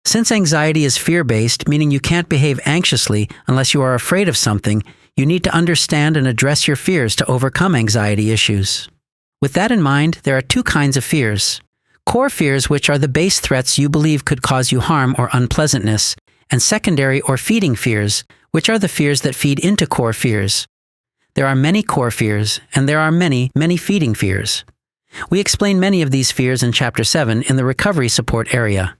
Since anxiety is fear-based, meaning you can't behave anxiously unless you are afraid of something, you need to understand and address your fears to overcome anxiety issues. With that in mind, there are two kinds of fears. Core fears, which are the base threats you believe could cause you harm or unpleasantness, and secondary or feeding fears, which are the fears that feed into core fears. There are many core fears, and there are many feeding fears. We explain many of these fears in Chapter 7 in the recovery support area.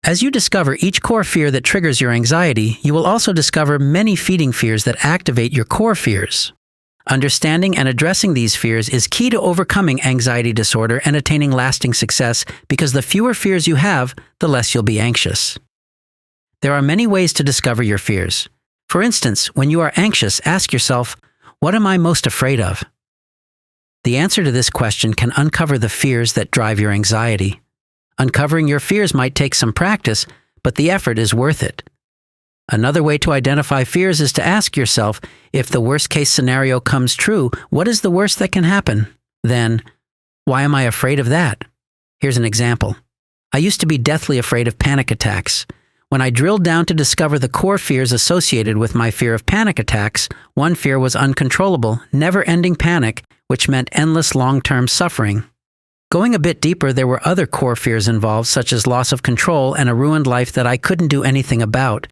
As you discover each core fear that triggers your anxiety, you will also discover many feeding fears that activate your core fears. Understanding and addressing these fears is key to overcoming anxiety disorder and attaining lasting success, because the fewer fears you have, the less you'll be anxious. There are many ways to discover your fears. For instance, when you are anxious, ask yourself, what am I most afraid of? The answer to this question can uncover the fears that drive your anxiety. Uncovering your fears might take some practice, but the effort is worth it. Another way to identify fears is to ask yourself, if the worst-case scenario comes true, what is the worst that can happen? Then, why am I afraid of that? Here's an example. I used to be deathly afraid of panic attacks. When I drilled down to discover the core fears associated with my fear of panic attacks, one fear was uncontrollable, never-ending panic, which meant endless long-term suffering. Going a bit deeper, there were other core fears involved, such as loss of control and a ruined life that I couldn't do anything about.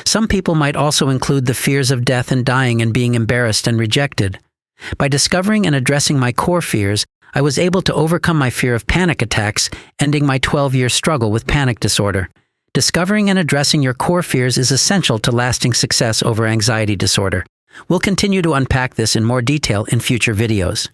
Some people might also include the fears of death and dying and being embarrassed and rejected. By discovering and addressing my core fears, I was able to overcome my fear of panic attacks, ending my 12-year struggle with panic disorder. Discovering and addressing your core fears is essential to lasting success over anxiety disorder. We'll continue to unpack this in more detail in future videos.